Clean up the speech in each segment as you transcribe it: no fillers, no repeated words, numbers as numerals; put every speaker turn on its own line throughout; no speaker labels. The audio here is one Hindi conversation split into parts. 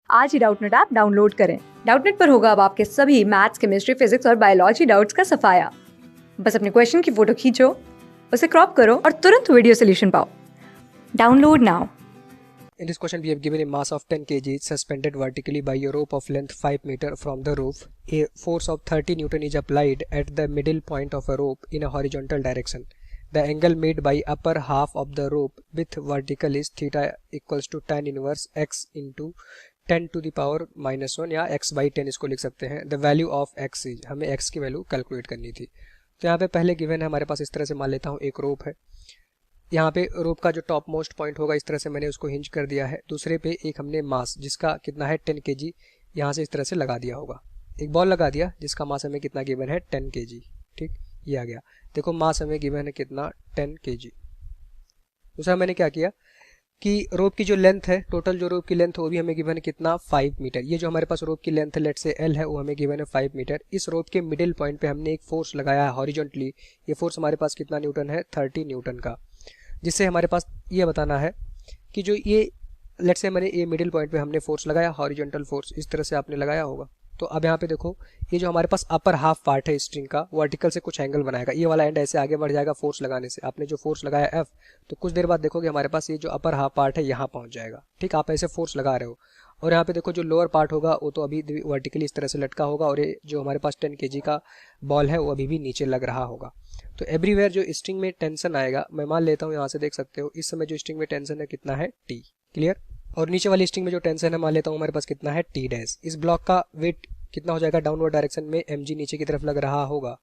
आज ही डाउटनेट ऐप डाउनलोड करें। डाउटनेट पर होगा अब आपके सभी मैथ्स, केमिस्ट्री, फिजिक्स और बायोलॉजी डाउट्स का सफाया। बस अपने क्वेश्चन की फोटो खींचो, उसे क्रॉप करो और तुरंत वीडियो सोल्यूशन पाओ। Download now.
In this question, we have given a mass of 10 kg suspended vertically by a rope of length 5 meter from the roof. A force of 30 Newton is applied at the middle point of a rope in a horizontal direction. The angle made by upper half of the rope with vertical is theta equals to tan inverse x into 10 to the power -1 या x by 10 इसको लिख सकते हैं. The value of x is, हमें x की वैल्यू कैलकुलेट करनी थी. तो यहाँ पे पहले गिवन है हमारे पास, इस तरह से मान लेता हूँ एक रोप है. यहाँ पे रोप का जो टॉप मोस्ट पॉइंट होगा इस तरह से मैंने उसको हिंज कर दिया है. दूसरे पे एक हमने मास जिसका कितना है 10 kg यहाँ से इस तरह से लगा दिया होगा. एक बॉल लगा दिया जिसका मास हमें कितना गिवन है 10 kg. ठीक, ये आ गया. देखो मास हमें गिवन है कितना 10 kg. दूसरा मैंने क्या किया कि रोप की जो लेंथ है, टोटल जो रोप की लेंथ है वो भी हमें गिवन है कितना 5 मीटर. ये जो हमारे पास रोप की लेंथ है लेट से L है वो हमें गिवन है 5 मीटर. इस रोप के मिडिल पॉइंट पे हमने एक फोर्स लगाया है हॉरिजॉन्टली. ये फोर्स हमारे पास कितना न्यूटन है 30 न्यूटन का. जिससे हमारे पास ये बताना है कि जो ये लेट्स से मैंने ये मिडिल पॉइंट पे हमने फोर्स लगाया, हॉरिजॉन्टल फोर्स इस तरह से आपने लगाया होगा. तो अब यहाँ पे देखो ये जो हमारे पास अपर हाफ पार्ट है स्ट्रिंग का, वर्टिकल से कुछ एंगल बनाएगा. ये वाला एंड ऐसे आगे बढ़ जाएगा फोर्स लगाने से. आपने जो फोर्स लगाया F, तो कुछ देर बाद देखोगे हमारे पास ये जो अपर हाफ पार्ट है यहाँ पहुँच जाएगा. ठीक, आप ऐसे फोर्स लगा रहे हो. और यहाँ पे देखो जो लोअर पार्ट होगा वो तो अभी वर्टिकली इस तरह से लटका होगा और ये जो हमारे पास 10 kg का बॉल है वो अभी भी नीचे लग रहा होगा. तो एवरीवेयर जो स्ट्रिंग में टेंशन आएगा, मैं मान लेता हूँ यहाँ से देख सकते हो इस समय जो स्ट्रिंग में टेंशन है कितना है T. क्लियर. और नीचे वाली स्ट्रिंग में जो टेंशन है मान लेता हूँ हमारे पास कितना है T डैश. इस ब्लॉक का वेट कितना हो जाएगा डाउनवर्ड डायरेक्शन में mg नीचे की तरफ लग रहा होगा.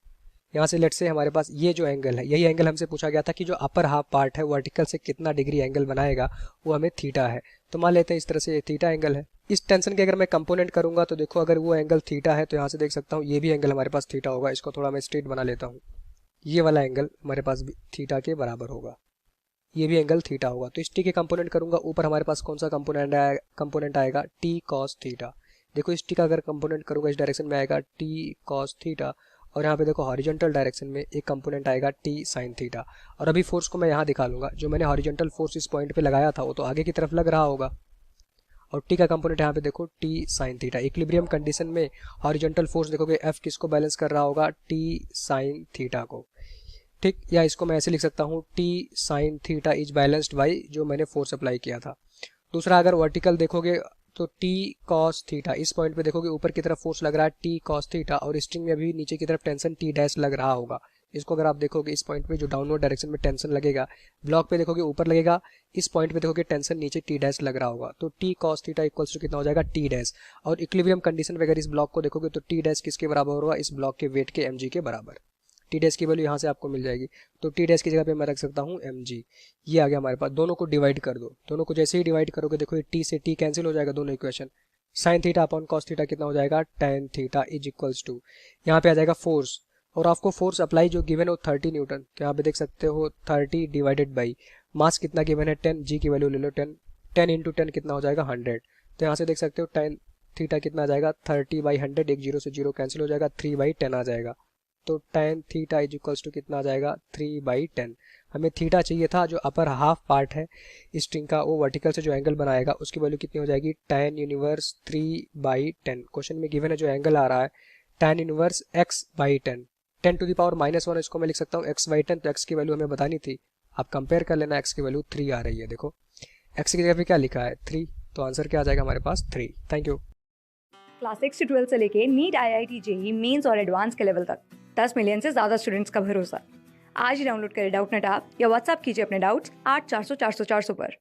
यहाँ से लेट से हमारे पास ये जो एंगल है, यही एंगल हमसे पूछा गया था कि जो अपर हाफ पार्ट है वर्टिकल से कितना डिग्री एंगल बनाएगा, वो हमें थीटा है. तो मान लेते हैं इस तरह से ये थीटा एंगल है. इस टेंशन के अगर मैं कंपोनेंट करूंगा तो देखो अगर वो एंगल थीटा है तो यहाँ से देख सकता हूँ ये भी एंगल हमारे पास थीटा होगा. इसको थोड़ा मैं स्ट्रेट बना लेता हूँ. ये वाला एंगल हमारे पास भी थीटा के बराबर होगा. ये भी एंगल थीटा होगा. तो इस टी के कंपोनेंट करूंगा, ऊपर हमारे पास कौन सा कंपोनेंट आएगा टी कॉस थीटा. देखो इस टी का अगर कंपोनेंट करूंगा इस डायरेक्शन में आएगा टी कॉस थीटा. और यहाँ पे देखो हॉरिजॉन्टल डायरेक्शन में एक कंपोनेंट आएगा टी साइन थीटा. और अभी फोर्स को मैं यहाँ दिखा लूंगा. जो मैंने हॉरिजॉन्टल फोर्स इस पॉइंट पे लगाया था वो तो आगे की तरफ लग रहा होगा. और टी का कंपोनेंट यहाँ पे देखो T sine theta. Equilibrium condition में हॉरिजॉन्टल फोर्स देखोगे F किसको बैलेंस कर रहा होगा टी साइन थीटा को. ठीक, या इसको मैं ऐसे लिख सकता हूँ T sine theta is balanced by जो मैंने फोर्स अप्लाई किया था. दूसरा अगर वर्टिकल देखोगे तो टी कॉस थीटा. इस पॉइंट पे देखोगे ऊपर की तरफ फोर्स लग रहा है टी कॉस थीटा और स्ट्रिंग में भी नीचे की तरफ टेंशन टी डैश लग रहा होगा. इसको अगर आप देखोगे इस पॉइंट पे जो डाउनवर्ड डायरेक्शन में टेंशन लगेगा, ब्लॉक पे देखोगे ऊपर लगेगा, इस पॉइंट पे देखोगे टेंशन नीचे टी डैश लग रहा होगा. तो T cos theta equals to कितना हो जाएगा टी डैश. और इक्विलिब्रियम कंडीशन पे अगर इस ब्लॉक को देखोगे तो टी डैश किसके बराबर होगा, इस ब्लॉक के वेट के mg के बराबर. टी डैश की वैल्यू यहाँ से आपको मिल जाएगी. तो टी डैश की जगह पे मैं रख सकता हूँ mg. ये आ गया हमारे पास. दोनों को डिवाइड कर दो. दोनों को जैसे ही डिवाइड करोगे देखो टी से टी कैंसिल हो जाएगा दोनों equation. Sine theta upon cos theta कितना हो जाएगा tan theta is equals to, यहाँ पे आ जाएगा फोर्स. और आपको फोर्स अप्लाई जो गिवन है वो 30 न्यूटन. तो यहाँ पे देख सकते हो 30 डिवाइडेड बाई मास कितना गिवन है 10. जी की वैल्यू ले लो 10. 10 इंटू 10 कितना हो जाएगा 100. तो यहाँ से देख सकते हो tan थीटा कितना आ जाएगा 30/100. एक जीरो से जीरो कैंसिल हो जाएगा, 3/10 आ जाएगा. तो tan theta is equals to कितना आ जाएगा 3/10. हमें थीटा चाहिए था जो अपर हाफ पार्ट है स्ट्रिंग का, वो वर्टिकल से जो एंगल बनाएगा उसकी वैल्यू कितनी हो जाएगी tan इनवर्स 3/10. क्वेश्चन में गिवन है जो एंगल आ रहा है tan inverse x/10. 10 to the power -1 इसको मैं लिख सकता हूँ x/10. तो x की वैल्यू हमें बतानी थी, आप कंपेयर कर लेना. x की वैल्यू 3 आ रही है. देखो x की जगह पे क्या लिखा है 3. तो आंसर क्या आ जाएगा हमारे पास 3. Thank you.
क्लास 6 से 12 से लेके नीट, IIT JEE मेंस और एडवांस के लेवल तक 10 मिलियन से ज्यादा स्टूडेंट्स का भरोसा. आज ही डाउनलोड करें डाउटनेट ऐप या व्हाट्सएप कीजिए अपने डाउट्स 8400 400 400 पर.